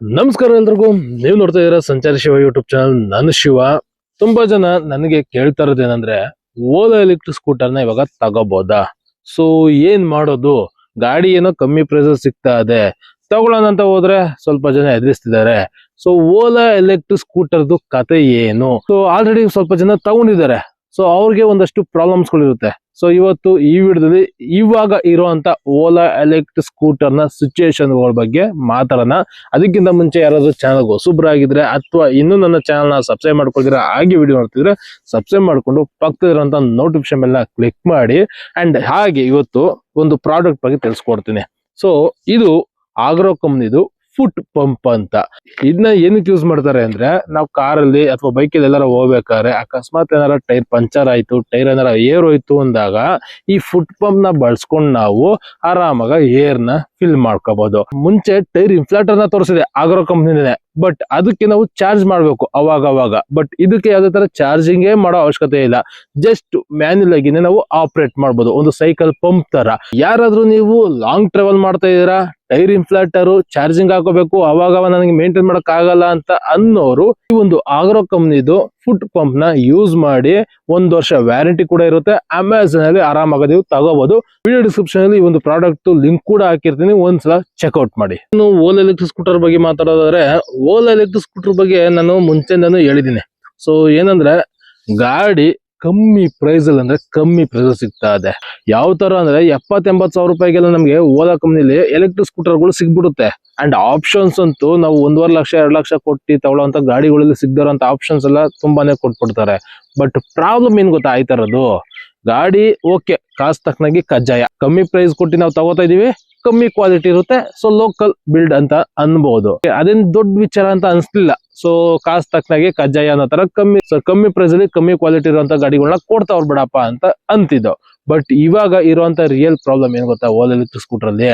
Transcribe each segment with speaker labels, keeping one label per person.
Speaker 1: ನಮಸ್ಕಾರ ಎಲ್ರಿಗೂ. ನೀವು ನೋಡ್ತಾ ಇದ್ದೀರಾ ಸಂಚಾರಿ ಶಿವ ಯೂಟ್ಯೂಬ್ ಚಾನಲ್. ನಾನು ಶಿವ. ತುಂಬಾ ಜನ ನನಗೆ ಕೇಳ್ತಾ ಇರೋದೇನಂದ್ರೆ, ಓಲಾ ಎಲೆಕ್ಟ್ರಿಕ್ ಸ್ಕೂಟರ್ನ ಇವಾಗ ತಗೋಬಹುದಾ? ಸೊ ಏನ್ ಮಾಡೋದು? ಗಾಡಿ ಏನೋ ಕಮ್ಮಿ ಪ್ರೈಸ್ ಸಿಗ್ತಾ ಇದೆ, ತಗೊಳ್ಳೋಣ ಅಂತ ಹೋದ್ರೆ ಸ್ವಲ್ಪ ಜನ ಎದುರಿಸ್ತಿದ್ದಾರೆ. ಸೊ ಓಲಾ ಎಲೆಕ್ಟ್ರಿಕ್ ಸ್ಕೂಟರ್ದು ಕತೆ ಏನು? ಸೊ ಆಲ್ರೆಡಿ ಸ್ವಲ್ಪ ಜನ ತಗೊಂಡಿದ್ದಾರೆ. ಸೊ ಅವ್ರಿಗೆ ಒಂದಷ್ಟು ಪ್ರಾಬ್ಲಮ್ಸ್ ಗಳಿರುತ್ತೆ. ಸೊ ಇವತ್ತು ಈ ವಿಡಿಯೋದಲ್ಲಿ ಇವಾಗ ಇರುವಂತ ಓಲಾ ಎಲೆಕ್ಟ್ರಿಕ್ ಸ್ಕೂಟರ್ ನ ಸಿಚುಯೇಷನ್ ಗಳ ಬಗ್ಗೆ ಮಾತಾಡೋಣ. ಅದಕ್ಕಿಂತ ಮುಂಚೆ ಯಾರಾದ್ರೂ ಚಾನಲ್ ಹೊಸಬ್ರಾಗಿದ್ರೆ ಅಥವಾ ಇನ್ನೂ ನನ್ನ ಚಾನಲ್ ನ ಸಬ್ಸ್ಕ್ರೈಬ್ ಮಾಡ್ಕೊಳ್ತೀರಾ, ಹಾಗೆ ವಿಡಿಯೋ ನೋಡ್ತಿದ್ರೆ ಸಬ್ಸ್ಕ್ರೈಬ್ ಮಾಡ್ಕೊಂಡು ಪಕ್ಕದಲ್ಲಿರುವಂತ ನೋಟಿಫಿಕೇಶನ್ ಎಲ್ಲ ಕ್ಲಿಕ್ ಮಾಡಿ. ಅಂಡ್ ಹಾಗೆ ಇವತ್ತು ಒಂದು ಪ್ರಾಡಕ್ಟ್ ಬಗ್ಗೆ ತಿಳಿಸ್ಕೊಡ್ತೀನಿ. ಸೊ ಇದು ಆಗ್ರೋ ಕಂಪ್ನಿದು ಫುಟ್ ಪಂಪ್ ಅಂತ. ಇದನ್ನ ಏನಕ್ಕೆ ಯೂಸ್ ಮಾಡ್ತಾರೆ ಅಂದ್ರೆ, ನಾವು ಕಾರಲ್ಲಿ ಅಥವಾ ಬೈಕಲ್ಲಿ ಎಲ್ಲಾರ ಹೋಗ್ಬೇಕಾದ್ರೆ ಅಕಸ್ಮಾತ್ ಏನಾರ ಟೈರ್ ಪಂಚರ್ ಆಯ್ತು, ಟೈರ್ ಏನಾರ ಏರ್ ಹೋಯ್ತು ಅಂದಾಗ ಈ ಫುಟ್ ಪಂಪ್ ನ ಬಳಸ್ಕೊಂಡು ನಾವು ಆರಾಮಾಗ ಏರ್ ನ ಫಿಲ್ ಮಾಡ್ಕೋಬಹುದು. ಮುಂಚೆ ಟೈರ್ ಇನ್ಫ್ಲಾಟರ್ ನ ತೋರಿಸಿದೆ ಆಗ್ರೋ ಕಂಪ್ನಿನೇ, ಬಟ್ ಅದಕ್ಕೆ ನಾವು ಚಾರ್ಜ್ ಮಾಡ್ಬೇಕು ಅವಾಗ. ಬಟ್ ಇದಕ್ಕೆ ಯಾವುದೇ ತರ ಚಾರ್ಜಿಂಗ್ ಮಾಡೋ ಅವಶ್ಯಕತೆ ಇಲ್ಲ. ಜಸ್ಟ್ ಮ್ಯಾನ್ಯುಲ್ ಆಗಿನೇ ನಾವು ಆಪರೇಟ್ ಮಾಡಬಹುದು, ಒಂದು ಸೈಕಲ್ ಪಂಪ್ ತರ. ಯಾರಾದ್ರೂ ನೀವು ಲಾಂಗ್ ಟ್ರಾವೆಲ್ ಮಾಡ್ತಾ ಇದೀರಾ, ಟೈರ್ ಇನ್ಫ್ಲಾಟರ್ ಚಾರ್ಜಿಂಗ್ ಹಾಕೋಬೇಕು, ಅವಾಗ ನನಗೆ ಮೇಂಟೈನ್ ಮಾಡಕ್ ಆಗಲ್ಲ ಅಂತ ಅನ್ನೋರು ಈ ಒಂದು ಆಗ್ರೋ ಕಂಪ್ನಿದು ಫುಟ್ ಪಂಪ್ ನ ಯೂಸ್ ಮಾಡಿ 1 ವರ್ಷ ವ್ಯಾರಂಟಿ ಕೂಡ ಇರುತ್ತೆ. ಅಮೆಝಾನ್ ಅಲ್ಲಿ ಆರಾಮಾಗಿ ನೀವು ತಗೋಬಹುದು. ವಿಡಿಯೋ ಡಿಸ್ಕ್ರಿಪ್ಷನ್ ಅಲ್ಲಿ ಈ ಒಂದು ಪ್ರಾಡಕ್ಟ್ ಲಿಂಕ್ ಕೂಡ ಹಾಕಿರ್ತೀನಿ, ಒಂದ್ಸಲ ಚೆಕ್ಔಟ್ ಮಾಡಿ. ಇನ್ನು ಓಲಾ ಎಲೆಕ್ಟ್ರಿಕ್ ಸ್ಕೂಟರ್ ಬಗ್ಗೆ ಮಾತಾಡೋದಾದ್ರೆ, ಓಲಾ ಎಲೆಕ್ಟ್ರಿಕ್ ಸ್ಕೂಟರ್ ಬಗ್ಗೆ ನಾನು ಮುಂಚೆಯಿಂದಾನು ಹೇಳಿದ್ದೀನಿ. ಸೊ ಏನಂದ್ರೆ, ಗಾಡಿ ಕಮ್ಮಿ ಪ್ರೈಸ್ ಅಲ್ಲಿ ಅಂದ್ರೆ ಕಮ್ಮಿ ಪ್ರೈಸ್ ಸಿಗ್ತಾ ಇದೆ. ಯಾವ ತರ ಅಂದ್ರೆ 70-80 ಸಾವಿರ ರೂಪಾಯಿಗೆಲ್ಲ ನಮ್ಗೆ ಓಲಾ ಕಂಪ್ನಿಲಿ ಎಲೆಕ್ಟ್ರಿಕ್ ಸ್ಕೂಟರ್ ಗಳು ಸಿಗ್ಬಿಡುತ್ತೆ. ಅಂಡ್ ಆಪ್ಷನ್ಸ್ ಅಂತೂ ನಾವು 1.5 ಲಕ್ಷ 2 ಲಕ್ಷ ಕೊಟ್ಟು ತಗೊಳ್ಳೋಂತ ಗಾಡಿಗಳಲ್ಲಿ ಸಿಗ್ದಿರೋಂತ ಆಪ್ಷನ್ಸ್ ಎಲ್ಲ ತುಂಬಾನೇ ಕೊಟ್ಬಿಡ್ತಾರೆ. ಬಟ್ ಪ್ರಾಬ್ಲಮ್ ಏನ್ ಗೊತ್ತಾ ಆಯ್ತಾರದು, ಗಾಡಿ ಓಕೆ ಕಾಸ್ಟ್ ತಕ್ಕನಾಗಿ ಕಜ್ಜಾಯ, ಕಮ್ಮಿ ಪ್ರೈಸ್ ಕೊಟ್ಟು ನಾವು ತಗೋತಾ ಇದೀವಿ, ಕಮ್ಮಿ ಕ್ವಾಲಿಟಿ ಇರುತ್ತೆ, ಸೊ ಲೋಕಲ್ ಬಿಲ್ಡ್ ಅಂತ ಅನ್ಬಹುದು. ಅದೇನ್ ದೊಡ್ಡ ವಿಚಾರ ಅಂತ ಅನ್ಸ್ಲಿಲ್ಲ. ಸೊ ಕಾಸ್ಟ್ ತಕ್ಕನಾಗಿ ಕಜ್ಜಾಯ ಅನ್ನೋ ತರ ಕಮ್ಮಿ ಪ್ರೈಸ್ ಅಲ್ಲಿ ಕಮ್ಮಿ ಕ್ವಾಲಿಟಿ ಇರುವಂತ ಗಾಡಿಗಳನ್ನ ಕೊಡ್ತಾವ್ರ ಬಿಡಪ್ಪ ಅಂತ ಅಂತಿದ್ದೋ. ಬಟ್ ಇವಾಗ ಇರುವಂತ ರಿಯಲ್ ಪ್ರಾಬ್ಲಮ್ ಏನ್ ಗೊತ್ತಾ ಓಲಾ ಎಲೆಕ್ಟ್ರಿಕ್ ಸ್ಕೂಟರ್ ಅಲ್ಲಿ?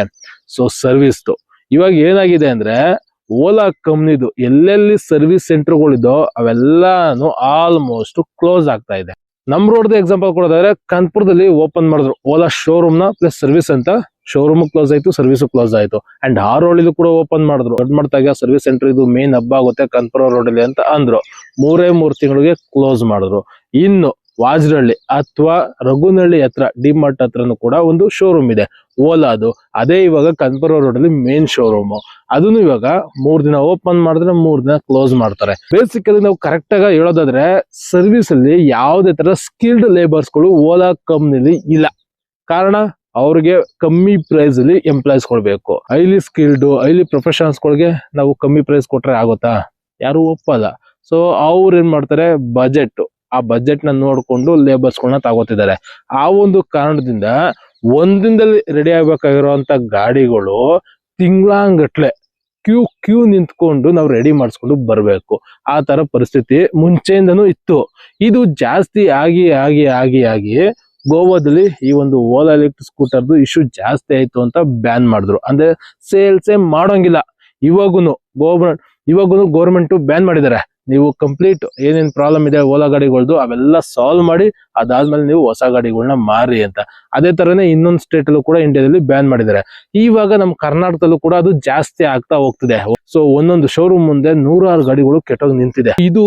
Speaker 1: So service. ಇವಾಗ ಏನಾಗಿದೆ ಅಂದ್ರೆ, ಓಲಾ ಕಂಪ್ನಿದು ಎಲ್ಲೆಲ್ಲಿ ಸರ್ವಿಸ್ ಸೆಂಟರ್ಗಳಿದೋ ಅವೆಲ್ಲಾನು ಆಲ್ಮೋಸ್ಟ್ ಕ್ಲೋಸ್ ಆಗ್ತಾ ಇದೆ. ನಮ್ ರೋಡ್ ಎಕ್ಸಾಂಪಲ್ ಕೊಡೋದಾದ್ರೆ, ಕಾನ್ಪುರದಲ್ಲಿ ಓಪನ್ ಮಾಡಿದ್ರು ಓಲಾ ಶೋರೂಮ್ ನ ಪ್ಲಸ್ ಸರ್ವಿಸ್ ಅಂತ. ಶೋರೂಮ್ ಕ್ಲೋಸ್ ಆಯ್ತು, ಸರ್ವಿಸ್ ಕ್ಲೋಸ್ ಆಯ್ತು. ಅಂಡ್ ಹಾರೋಳಿಲು ಕೂಡ ಓಪನ್ ಮಾಡಿದ್ರು. ದೊಡ್ಡ ಮಟ್ಟಾಗ ಸರ್ವಿಸ್ ಸೆಂಟರ್ ಇದು ಮೇನ್ ಹಬ್ಬ ಆಗುತ್ತೆ ಕಾನ್ಪುರ ರೋಡ್ ಅಲ್ಲಿ ಅಂತ ಅಂದ್ರು. 3 ತಿಂಗಳಿಗೆ ಕ್ಲೋಸ್ ಮಾಡಿದ್ರು. ಇನ್ನು ವಾಜರಳ್ಳಿ ಅಥವಾ ರಘುನಹಳ್ಳಿ ಹತ್ರ ಡಿಮಾರ್ಟ್ ಹತ್ರನು ಕೂಡ ಒಂದು ಶೋರೂಮ್ ಇದೆ ಓಲಾದು. ಅದೇ ಇವಾಗ ಕಾನ್ಪುರ ರೋಡ್ ಅಲ್ಲಿ ಮೇನ್ ಶೋರೂಮ್. ಅದನ್ನು ಇವಾಗ 3 ದಿನ ಓಪನ್ ಮಾಡಿದ್ರೆ 3 ದಿನ ಕ್ಲೋಸ್ ಮಾಡ್ತಾರೆ. ಬೇಸಿಕಲಿ ನಾವು ಕರೆಕ್ಟ್ ಆಗಿ ಹೇಳೋದಾದ್ರೆ, ಸರ್ವಿಸ್ ಅಲ್ಲಿ ಯಾವುದೇ ತರ ಸ್ಕಿಲ್ಡ್ ಲೇಬರ್ಸ್ ಗಳು ಓಲಾ ಕಂಪ್ನಿಲಿ ಇಲ್ಲ. ಕಾರಣ, ಅವ್ರಿಗೆ ಕಮ್ಮಿ ಪ್ರೈಸ್ ಅಲ್ಲಿ ಎಂಪ್ಲಾಯ್ಸ್ ಕೊಡ್ಬೇಕು. ಹೈಲಿ ಸ್ಕಿಲ್ಡ್ ಹೈಲಿ ಪ್ರೊಫೆಷನಲ್ಸ್ ಗಳಿಗೆ ನಾವು ಕಮ್ಮಿ ಪ್ರೈಸ್ ಕೊಟ್ರೆ ಆಗುತ್ತಾ? ಯಾರು ಒಪ್ಪಲ್ಲ. ಸೊ ಅವ್ರು ಏನ್ ಮಾಡ್ತಾರೆ, ಆ ಬಜೆಟ್ ನ ನೋಡ್ಕೊಂಡು ಲೇಬರ್ಸ್ ಗಳನ್ನ ತಗೋತಿದ್ದಾರೆ. ಆ ಒಂದು ಕಾರಣದಿಂದ ಒಂದಿನದಲ್ಲಿ ರೆಡಿ ಆಗ್ಬೇಕಾಗಿರುವಂತ ಗಾಡಿಗಳು ತಿಂಗಳಾಂಗಟ್ಲೆ ಕ್ಯೂ ನಿಂತ್ಕೊಂಡು ನಾವು ರೆಡಿ ಮಾಡಿಸ್ಕೊಂಡು ಬರ್ಬೇಕು. ಆ ತರ ಪರಿಸ್ಥಿತಿ ಮುಂಚೆಯಿಂದನೂ ಇತ್ತು. ಇದು ಜಾಸ್ತಿ ಆಗಿ ಗೋವಾದಲ್ಲಿ ಈ ಒಂದು ಓಲಾ ಎಲೆಕ್ಟ್ರಿಕ್ ಸ್ಕೂಟರ್ದು ಇಶ್ಯೂ ಜಾಸ್ತಿ ಆಯ್ತು ಅಂತ ಬ್ಯಾನ್ ಮಾಡಿದ್ರು. ಅಂದ್ರೆ ಸೇಲ್ಸೇ ಮಾಡೋಂಗಿಲ್ಲ. ಇವಾಗುನು ಗೌರ್ಮೆಂಟ್ ಬ್ಯಾನ್ ಮಾಡಿದ್ದಾರೆ. ನೀವು ಕಂಪ್ಲೀಟ್ ಏನೇನ್ ಪ್ರಾಬ್ಲಮ್ ಇದೆ ಓಲಾ ಗಾಡಿಗಳದ್ದು ಅವೆಲ್ಲ ಸಾಲ್ವ್ ಮಾಡಿ ಅದಾದ್ಮೇಲೆ ನೀವು ಹೊಸ ಗಾಡಿಗಳನ್ನ ಮಾರಿ ಅಂತ. ಅದೇ ತರನೇ ಇನ್ನೊಂದು ಸ್ಟೇಟ್ ಅಲ್ಲೂ ಕೂಡ ಇಂಡಿಯಾದಲ್ಲಿ ಬ್ಯಾನ್ ಮಾಡಿದ್ದಾರೆ. ಇವಾಗ ನಮ್ಮ ಕರ್ನಾಟಕದಲ್ಲೂ ಕೂಡ ಅದು ಜಾಸ್ತಿ ಆಗ್ತಾ ಹೋಗ್ತಿದೆ. ಸೊ ಒಂದೊಂದು ಶೋರೂಮ್ ಮುಂದೆ 100 ಗಾಡಿಗಳು ಕೆಟ್ಟೋಗಿ ನಿಂತಿದೆ. ಇದು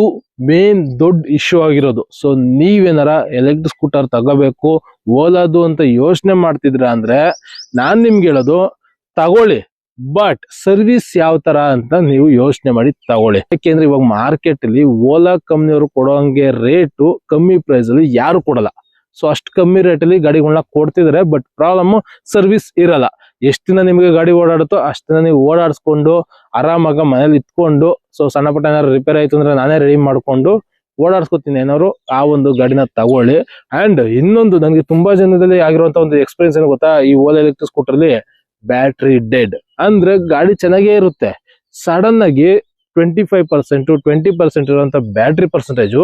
Speaker 1: ಮೇನ್ ದೊಡ್ಡ ಇಶ್ಯೂ ಆಗಿರೋದು. ಸೊ ನೀವೇನಾರ ಎಲೆಕ್ಟ್ರಿಕ್ ಸ್ಕೂಟರ್ ತಗೋಬೇಕು ಓಲಾದು ಅಂತ ಯೋಚನೆ ಮಾಡ್ತಿದ್ರ ಅಂದ್ರೆ, ನಾನ್ ನಿಮ್ಗೆ ಹೇಳೋದು ತಗೊಳ್ಳಿ, ಬಟ್ ಸರ್ವಿಸ್ ಯಾವ ತರ ಅಂತ ನೀವು ಯೋಚನೆ ಮಾಡಿ ತಗೊಳ್ಳಿ. ಯಾಕೆಂದ್ರೆ ಇವಾಗ ಮಾರ್ಕೆಟ್ ಅಲ್ಲಿ ಓಲಾ ಕಂಪ್ನಿಯವರು ಕೊಡೋಂಗೆ ರೇಟು ಕಮ್ಮಿ ಪ್ರೈಸ್ ಅಲ್ಲಿ ಯಾರು ಕೊಡಲ್ಲ. ಸೊ ಅಷ್ಟು ಕಮ್ಮಿ ರೇಟ್ ಅಲ್ಲಿ ಗಾಡಿಗಳನ್ನ ಕೊಡ್ತಿದಾರೆ. ಬಟ್ ಪ್ರಾಬ್ಲಮ್ ಸರ್ವಿಸ್ ಇರಲ್ಲ. ಎಷ್ಟ್ ದಿನ ನಿಮ್ಗೆ ಗಾಡಿ ಓಡಾಡುತ್ತೋ ಅಷ್ಟ್ ದಿನ ನೀವು ಓಡಾಡಿಸ್ಕೊಂಡು ಆರಾಮಾಗ ಮನೇಲಿ ಇತ್ಕೊಂಡು, ಸೊ ಸಣ್ಣ ಪುಟ್ಟ ಏನಾದ್ರು ರಿಪೇರ್ ಆಯ್ತು ಅಂದ್ರೆ ನಾನೇ ರೆಡಿ ಮಾಡ್ಕೊಂಡು ಓಡಾಡ್ಸ್ಕೊತೀನಿ ಏನಾದ್ರು, ಆ ಒಂದು ಗಾಡಿನ ತಗೊಳ್ಳಿ. ಅಂಡ್ ಇನ್ನೊಂದು ನನಗೆ ತುಂಬಾ ಜನದಲ್ಲಿ ಆಗಿರುವಂತ ಒಂದು ಎಕ್ಸ್ಪೀರಿಯನ್ಸ್ ಏನು ಗೊತ್ತಾ, ಈ ಓಲಾ ಎಲೆಕ್ಟ್ರಿಕ್ ಸ್ಕೂಟರ್ ಅಲ್ಲಿ ಬ್ಯಾಟ್ರಿ ಡೆಡ್ ಅಂದ್ರೆ ಗಾಡಿ ಚೆನ್ನಾಗೇ ಇರುತ್ತೆ, ಸಡನ್ ಆಗಿ 20% ಇರುವಂತ ಬ್ಯಾಟ್ರಿ ಪರ್ಸೆಂಟೇಜು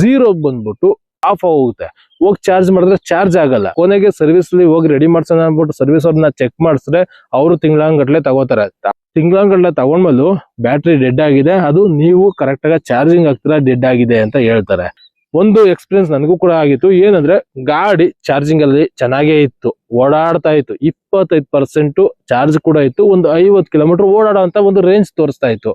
Speaker 1: 0 ಬಂದ್ಬಿಟ್ಟು ಆಫ್ ಹೋಗುತ್ತೆ. ಹೋಗಿ ಚಾರ್ಜ್ ಮಾಡಿದ್ರೆ ಚಾರ್ಜ್ ಆಗಲ್ಲ. ಕೊನೆಗೆ ಸರ್ವಿಸ್ ಅಲ್ಲಿ ಹೋಗಿ ರೆಡಿ ಮಾಡ್ಸೋಣ ಅಂದ್ಬಿಟ್ಟು ಸರ್ವಿಸ್ ಅವ್ರನ್ನ ಚೆಕ್ ಮಾಡಿಸಿದ್ರೆ ಅವರು ತಿಂಗಳಂಗಟ್ಲೆ ತಗೋತಾರೆ. ತಿಂಗಳಂಗಟ್ಲೆ ತಗೊಂಡ್ಮೇಲೂ ಬ್ಯಾಟ್ರಿ ಡೆಡ್ ಆಗಿದೆ, ಅದು ನೀವು ಕರೆಕ್ಟ್ ಆಗಿ ಚಾರ್ಜಿಂಗ್ ಆಗ್ತೀರಾ ಡೆಡ್ ಆಗಿದೆ ಅಂತ ಹೇಳ್ತಾರೆ. ಒಂದು ಎಕ್ಸ್ಪೀರಿಯನ್ಸ್ ನನಗೂ ಕೂಡ ಆಗಿತ್ತು. ಏನಂದ್ರೆ ಗಾಡಿ ಚಾರ್ಜಿಂಗ್ ಅಲ್ಲಿ ಚೆನ್ನಾಗೇ ಇತ್ತು, ಓಡಾಡ್ತಾ ಇತ್ತು, 25% ಚಾರ್ಜ್ ಕೂಡ ಇತ್ತು, ಒಂದು 50 ಕಿಲೋಮೀಟರ್ ಓಡಾಡೋ ಅಂತ ಒಂದು ರೇಂಜ್ ತೋರಿಸ್ತಾ ಇತ್ತು.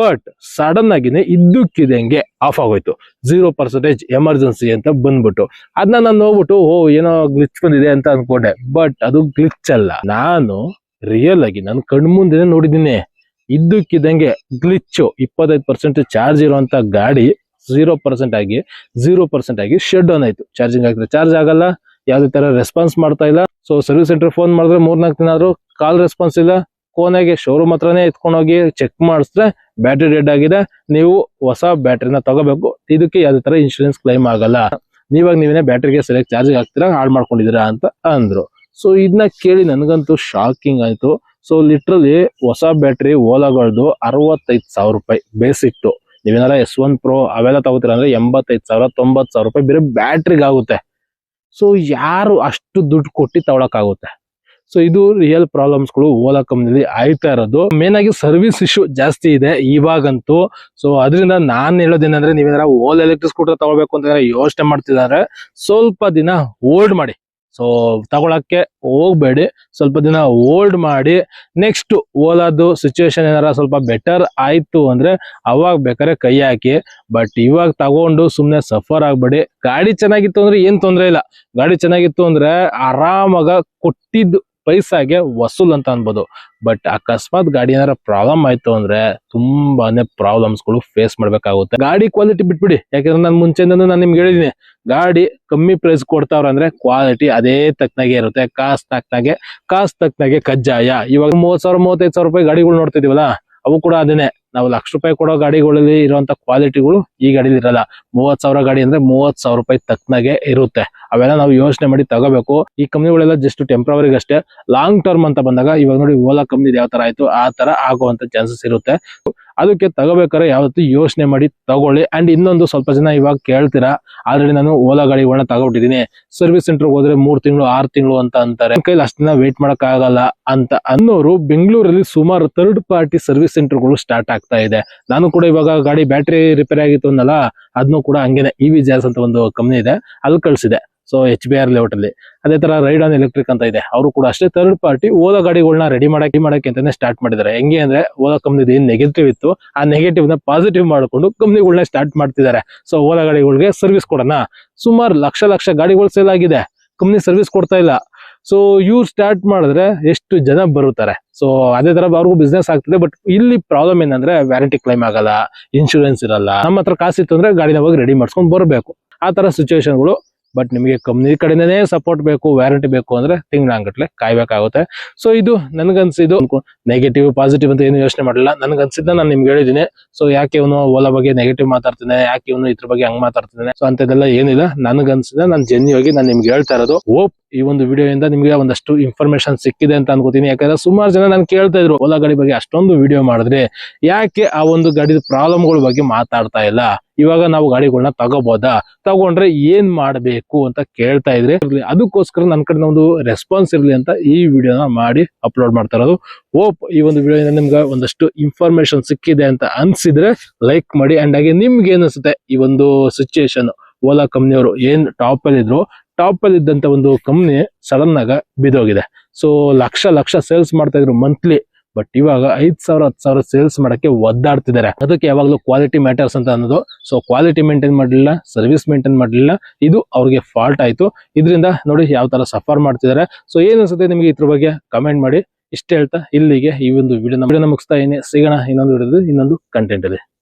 Speaker 1: ಬಟ್ ಸಡನ್ ಆಗಿನೇ ಇದ್ದಕ್ಕಿದಂಗೆ ಆಫ್ ಆಗೋಯ್ತು. 0% ಎಮರ್ಜೆನ್ಸಿ ಅಂತ ಬಂದ್ಬಿಟ್ಟು ಅದನ್ನ ನಾನು ನೋಡ್ಬಿಟ್ಟು ಏನೋ ಗ್ಲಿಚ್ ಬಂದಿದೆ ಅಂತ ಅನ್ಕೊಂಡೆ. ಬಟ್ ಅದು ಗ್ಲಿಚ್ ಅಲ್ಲ, ನಾನು ರಿಯಲ್ ಆಗಿ ನನ್ನ ಕಣ್ಮುಂದೆ ನೋಡಿದ್ದೀನಿ. ಇದ್ದಕ್ಕಿದಂಗೆ ಗ್ಲಿಚ್ 25% ಚಾರ್ಜ್ ಇರುವಂತ ಗಾಡಿ 0% ಆಗಿ ಶಟ್ ಡೌನ್ ಆಯ್ತು. ಚಾರ್ಜಿಂಗ್ ಆಗ್ತದೆ, ಚಾರ್ಜ್ ಆಗಲ್ಲ, ಯಾವ್ದೇ ತರ ರೆಸ್ಪಾನ್ಸ್ ಮಾಡ್ತಾ ಇಲ್ಲ. ಸೊ ಸರ್ವಿಸ್ ಸೆಂಟರ್ ಫೋನ್ ಮಾಡಿದ್ರೆ 3-4 ದಿನ ಆದ್ರೂ ಕಾಲ್ ರೆಸ್ಪಾನ್ಸ್ ಇಲ್ಲ. ಕೊನೆಗೆ ಶೋರೂಮ್ ಹತ್ರನೇ ಎತ್ಕೊಂಡೋಗಿ ಚೆಕ್ ಮಾಡಿಸಿದ್ರೆ ಬ್ಯಾಟ್ರಿ ಡೆಡ್ ಆಗಿದೆ, ನೀವು ಹೊಸ ಬ್ಯಾಟ್ರಿನ ತಗೋಬೇಕು, ಇದಕ್ಕೆ ಯಾವ್ದೇ ತರ ಇನ್ಶೂರೆನ್ಸ್ ಕ್ಲೈಮ್ ಆಗಲ್ಲ, ನೀವೇನೇ ಬ್ಯಾಟ್ರಿಗೆ ಸರಿಯಾಗಿ ಚಾರ್ಜ್ ಹಾಕ್ತೀರಾ, ಹಾಳು ಮಾಡ್ಕೊಂಡಿದ್ದೀರಾ ಅಂತ ಅಂದ್ರು. ಸೊ ಇದನ್ನ ಕೇಳಿ ನನಗಂತೂ ಶಾಕಿಂಗ್ ಆಯ್ತು. ಸೊ ಲಿಟ್ರಲಿ ಹೊಸ ಬ್ಯಾಟ್ರಿ ಓಲಾಗಳದು 65,000 ರೂಪಾಯಿ ಬೇಸಿಕ್ತು. ನೀವೇನಾರ S1 Pro ಅವೆಲ್ಲ ತಗೋತೀರ ಅಂದ್ರೆ 85,000 90,000 ರೂಪಾಯಿ ಬೇರೆ ಬ್ಯಾಟ್ರಿಗೆ ಆಗುತ್ತೆ. ಸೊ ಯಾರು ಅಷ್ಟು ದುಡ್ಡು ಕೊಟ್ಟು ತಗೊಳಕ್ಕಾಗುತ್ತೆ? ಸೊ ಇದು ರಿಯಲ್ ಪ್ರಾಬ್ಲಮ್ಸ್ಗಳು ಓಲಾ ಕಂಪ್ನಿಲಿ ಆಯ್ತಾ ಇರೋದು. ಮೇನ್ ಆಗಿ ಸರ್ವಿಸ್ ಇಶ್ಯೂ ಜಾಸ್ತಿ ಇದೆ ಇವಾಗಂತೂ. ಸೊ ಅದರಿಂದ ನಾನ್ ಹೇಳೋದೇನಂದ್ರೆ, ನೀವೇನಾರ ಓಲಾ ಎಲೆಕ್ಟ್ರಿಕ್ ಸ್ಕೂಟರ್ ತಗೋಬೇಕು ಅಂತ ಯೋಚನೆ ಮಾಡ್ತಿದ್ದಾರೆ, ಸ್ವಲ್ಪ ದಿನ ಹೋಲ್ಡ್ ಮಾಡಿ. ಸೊ ತಗೊಳಕ್ಕೆ ಹೋಗ್ಬೇಡಿ, ಸ್ವಲ್ಪ ದಿನ ಹೋಲ್ಡ್ ಮಾಡಿ. ನೆಕ್ಸ್ಟ್ ಓಲಾದು ಸಿಚುವೇಶನ್ ಏನಾರ ಸ್ವಲ್ಪ ಬೆಟರ್ ಆಯ್ತು ಅಂದ್ರೆ ಅವಾಗ ಬೇಕಾದ್ರೆ ಕೈ ಹಾಕಿ. ಬಟ್ ಇವಾಗ ತಗೊಂಡು ಸುಮ್ನೆ ಸಫರ್ ಆಗ್ಬೇಡಿ. ಗಾಡಿ ಚೆನ್ನಾಗಿತ್ತು ಅಂದ್ರೆ ಏನ್ ತೊಂದ್ರೆ ಇಲ್ಲ, ಗಾಡಿ ಚೆನ್ನಾಗಿತ್ತು ಅಂದ್ರೆ ಆರಾಮಾಗ ಕೊಟ್ಟಿದ್ದು ಪೈಸಾಗೆ ವಸೂಲ್ ಅಂತ ಅನ್ಬೋದು. ಬಟ್ ಅಕಸ್ಮಾತ್ ಗಾಡಿ ಏನಾರ ಪ್ರಾಬ್ಲಮ್ ಆಯ್ತು ಅಂದ್ರೆ ತುಂಬಾನೇ ಪ್ರಾಬ್ಲಮ್ಸ್ ಗಳು ಫೇಸ್ ಮಾಡ್ಬೇಕಾಗುತ್ತೆ. ಗಾಡಿ ಕ್ವಾಲಿಟಿ ಬಿಟ್ಬಿಡಿ, ಯಾಕಂದ್ರೆ ನಾನು ಮುಂಚೆಯಿಂದ ನಾನು ನಿಮ್ಗೆ ಹೇಳಿದೀನಿ, ಗಾಡಿ ಕಮ್ಮಿ ಪ್ರೈಸ್ ಕೊಡ್ತಾವ್ರ ಅಂದ್ರೆ ಕ್ವಾಲಿಟಿ ಅದೇ ತಕ್ಕನಾಗೆ ಇರುತ್ತೆ, ಕಾಸ್ಟ್ ತಕ್ಕನಾಗೆ ಕಜ್ಜಾಯ. ಇವಾಗ 30,000 35,000 ರೂಪಾಯಿ ಗಾಡಿಗಳು ನೋಡ್ತಿದೀವಲ್ಲ, ಅವು ಕೂಡ ಅದೇನೆ. ನಾವು ₹1,00,000 ಕೊಡೋ ಗಾಡಿಗಳಲ್ಲಿ ಇರುವಂತ ಕ್ವಾಲಿಟಿಗಳು ಈ ಗಾಡಿಲಿ ಇರಲ್ಲ. 30,000 ಗಾಡಿ ಅಂದ್ರೆ 30,000 ರೂಪಾಯಿ ತಕ್ಕನಾಗೆ ಇರುತ್ತೆ. ಅವೆಲ್ಲ ನಾವು ಯೋಚನೆ ಮಾಡಿ ತಗೋಬೇಕು. ಈ ಕಂಪ್ನಿಗಳೆಲ್ಲ ಜಸ್ಟ್ ಟೆಂಪ್ರವರಿಗೆ ಅಷ್ಟೇ. ಲಾಂಗ್ ಟರ್ಮ್ ಅಂತ ಬಂದಾಗ ಇವಾಗ ನೋಡಿ ಓಲಾ ಕಂಪ್ನಿ ಯಾವ ತರ ಆಯ್ತು ಆ ತರ ಆಗುವಂತ ಚಾನ್ಸಸ್ ಇರುತ್ತೆ. ಅದಕ್ಕೆ ತಗೋಬೇಕಾದ್ರೆ ಯಾವತ್ತೂ ಯೋಚನೆ ಮಾಡಿ ತಗೊಳ್ಳಿ. ಅಂಡ್ ಇನ್ನೊಂದು, ಸ್ವಲ್ಪ ಜನ ಇವಾಗ ಕೇಳ್ತೀರಾ, ಆಲ್ರೆಡಿ ನಾನು ಓಲಾ ಗಾಡಿಗಳನ್ನ ತಗೊಬಿಟ್ಟಿದೀನಿ, ಸರ್ವಿಸ್ ಸೆಂಟರ್ ಹೋದ್ರೆ 3 ತಿಂಗಳು 6 ತಿಂಗಳು ಅಂತ ಅಂತಾರೆ, ಕೈಲಿ ಅಷ್ಟು ದಿನ ವೇಟ್ ಮಾಡಕ್ ಆಗಲ್ಲ ಅಂತ ಅನ್ನೋರು ಬೆಂಗಳೂರಲ್ಲಿ ಸುಮಾರು ಥರ್ಡ್ ಪಾರ್ಟಿ ಸರ್ವಿಸ್ ಸೆಂಟರ್ಗಳು ಸ್ಟಾರ್ಟ್ ಆಗ್ತಾ ಇದೆ. ನಾನು ಕೂಡ ಇವಾಗ ಗಾಡಿ ಬ್ಯಾಟ್ರಿ ರಿಪೇರ್ ಆಗಿತ್ತು ಅನ್ನಲ್ಲ, ಅದನ್ನು ಕೂಡ ಹಂಗೇನೆ EV ಜಾಸ್ ಅಂತ ಒಂದು ಕಂಪ್ನಿ ಇದೆ, ಅದು ಕಳ್ಸಿದೆ. ಸೊ HBR ಲೇಔಟ್ ಅಲ್ಲಿ ಅದೇ ತರ ರೈಡ್ ಆನ್ ಎಲೆಕ್ಟ್ರಿಕ್ ಅಂತ ಇದೆ, ಅವರು ಕೂಡ ಅಷ್ಟೇ ಥರ್ಡ್ ಪಾರ್ಟಿ ಓಲಾ ಗಾಡಿಗಳನ್ನ ರೆಡಿ ಮಾಡಕ್ಕೆ ಅಂತಾನೆ ಸ್ಟಾರ್ಟ್ ಮಾಡಿದ್ದಾರೆ. ಹೆಂಗೆ ಅಂದ್ರೆ ಓಲಾ ಕಂಪ್ನಿದು ಏನ್ ನೆಗೆಟಿವ್ ಇತ್ತು ಆ ನೆಗೆಟಿವ್ ನ ಪಾಸಿಟಿವ್ ಮಾಡ್ಕೊಂಡು ಕಂಪ್ನಿಗಳನ್ನ ಸ್ಟಾರ್ಟ್ ಮಾಡ್ತಿದ್ದಾರೆ. ಸೊ ಓಲಾ ಗಾಡಿಗಳಿಗೆ ಸರ್ವಿಸ್ ಕೊಡೋಣ, ಸುಮಾರು ಲಕ್ಷ ಗಾಡಿಗಳು ಸೇಲ್ ಆಗಿದೆ, ಕಂಪ್ನಿ ಸರ್ವಿಸ್ ಕೊಡ್ತಾ ಇಲ್ಲ. ಸೊ ಇವ್ರು ಸ್ಟಾರ್ಟ್ ಮಾಡಿದ್ರೆ ಎಷ್ಟು ಜನ ಬರುತ್ತಾರೆ. ಸೊ ಅದೇ ತರ ಅವ್ರಿಗೂ ಬಿಸ್ನೆಸ್ ಆಗ್ತದೆ. ಬಟ್ ಇಲ್ಲಿ ಪ್ರಾಬ್ಲಮ್ ಏನಂದ್ರೆ ವ್ಯಾರಂಟಿ ಕ್ಲೈಮ್ ಆಗಲ್ಲ, ಇನ್ಶೂರೆನ್ಸ್ ಇರಲ್ಲ. ನಮ್ಮ ಹತ್ರ ಕಾಸಿತ್ತು ಅಂದ್ರೆ ಗಾಡಿನ ಹೋಗಿ ರೆಡಿ ಮಾಡ್ಸ್ಕೊಂಡ್ ಬರಬೇಕು, ಆ ತರ ಸಿಚುವೇಶನ್ಗಳು. ಬಟ್ ನಿಮಗೆ ಕಂಪ್ನಿ ಕಡೆನೇ ಸಪೋರ್ಟ್ ಬೇಕು, ವ್ಯಾರಂಟಿ ಬೇಕು ಅಂದ್ರೆ ತಿಂಗಳಂಗಟ್ಲೆ ಕಾಯ್ಬೇಕಾಗುತ್ತೆ. ಸೊ ಇದು ನನ್ಗನ್ಸಿದ್ದು. ನೆಗೆಟಿವ್ ಪಾಸಿಟಿವ್ ಅಂತ ಏನು ಯೋಚನೆ ಮಾಡಲಿಲ್ಲ, ನನ್ಗನ್ಸಿದ್ದ ನಾನು ನಿಮ್ಗೆ ಹೇಳಿದೀನಿ. ಸೊ ಯಾಕೆ ಇವನು ಓಲಾ ಬಗ್ಗೆ ನೆಗೆಟಿವ್ ಮಾತಾಡ್ತಾನೆ, ಯಾಕೆ ಇವನು ಇದ್ರ ಬಗ್ಗೆ ಹಂಗ್ ಮಾತಾಡ್ತಾನೆ, ಸೊ ಅಂತದೆಲ್ಲ ಏನಿಲ್ಲ. ನನ್ಗನ್ಸಿದ ನಾನು ಜೆನ್ಯೂನ್ ನಾನು ನಿಮ್ಗೆ ಹೇಳ್ತಾ ಇರೋದು. ಹೋಪ್ ಈ ಒಂದು ವಿಡಿಯೋ ಇಂದ ನಿಮ್ಗೆ ಒಂದಷ್ಟು ಇನ್ಫಾರ್ಮೇಶನ್ ಸಿಕ್ಕಿದೆ ಅಂತ ಅನ್ಕೋತೀನಿ. ಯಾಕಂದ್ರೆ ಸುಮಾರು ಜನ ನಾನು ಕೇಳ್ತಾ ಇದ್ರು, ಓಲಾ ಗಾಡಿ ಬಗ್ಗೆ ಅಷ್ಟೊಂದು ವಿಡಿಯೋ ಮಾಡಿದ್ರೆ ಯಾಕೆ ಆ ಒಂದು ಗಾಡಿದ ಪ್ರಾಬ್ಲಮ್ಗಳ ಬಗ್ಗೆ ಮಾತಾಡ್ತಾ ಇಲ್ಲ, ಇವಾಗ ನಾವು ಗಾಡಿಗಳನ್ನ ತಗೋಬಹುದಾ, ತಗೊಂಡ್ರೆ ಏನ್ ಮಾಡ್ಬೇಕು ಅಂತ ಕೇಳ್ತಾ ಇದ್ರೆ, ಅದಕ್ಕೋಸ್ಕರ ನನ್ನ ಕಡೆ ಒಂದು ರೆಸ್ಪಾನ್ಸ್ ಇರ್ಲಿ ಅಂತ ಈ ವಿಡಿಯೋನ ಮಾಡಿ ಅಪ್ಲೋಡ್ ಮಾಡ್ತಾ ಇರೋದು. ಹೋಪ್ ಈ ಒಂದು ವಿಡಿಯೋದಿಂದ ನಿಮ್ಗೆ ಒಂದಷ್ಟು ಇನ್ಫಾರ್ಮೇಶನ್ ಸಿಕ್ಕಿದೆ ಅಂತ ಅನ್ಸಿದ್ರೆ ಲೈಕ್ ಮಾಡಿ. ಅಂಡ್ ಹಾಗೆ ನಿಮ್ಗೆ ಏನಿಸುತ್ತೆ ಈ ಒಂದು ಸಿಚುಯೇಷನ್, ಓಲಾ ಕಂಪ್ನಿಯವರು ಏನ್ ಟಾಪ್ ಅಲ್ಲಿ ಇದ್ದಂತ ಒಂದು ಕಂಪ್ನಿ ಸಡನ್ ಆಗ ಬಿದ್ದೋಗಿದೆ. ಸೊ ಲಕ್ಷ ಸೇಲ್ಸ್ ಮಾಡ್ತಾ ಇದ್ರು ಮಂತ್ಲಿ, ಬಟ್ ಇವಾಗ 5,000 10,000 ಸೇಲ್ಸ್ ಮಾಡಕ್ಕೆ ಒದ್ದಾಡ್ತಿದ್ದಾರೆ. ಅದಕ್ಕೆ ಯಾವಾಗಲೂ ಕ್ವಾಲಿಟಿ ಮ್ಯಾಟರ್ಸ್ ಅಂತ ಅನ್ನೋದು. ಸೊ ಕ್ವಾಲಿಟಿ ಮೇಂಟೈನ್ ಮಾಡಲಿಲ್ಲ, ಸರ್ವಿಸ್ ಮೇಂಟೈನ್ ಮಾಡಲಿಲ್ಲ, ಇದು ಅವ್ರಿಗೆ ಫಾಲ್ಟ್ ಆಯ್ತು. ಇದರಿಂದ ನೋಡಿ ಯಾವ ತರ ಸಫರ್ ಮಾಡ್ತಿದ್ದಾರೆ. ಸೊ ಏನ್ ಅನ್ಸುತ್ತೆ ನಿಮ್ಗೆ ಇದ್ರ ಬಗ್ಗೆ ಕಮೆಂಟ್ ಮಾಡಿ. ಇಷ್ಟ ಹೇಳ್ತಾ ಇಲ್ಲಿಗೆ ಈ ಒಂದು ವಿಡಿಯೋನ ಮುಗಿಸ್ತಾ ಇದೀನಿ. ಸಿಗೋಣ ಇನ್ನೊಂದು ವಿಡಿಯೋದಲ್ಲಿ ಇನ್ನೊಂದು ಕಂಟೆಂಟ್ ಅಲ್ಲಿ.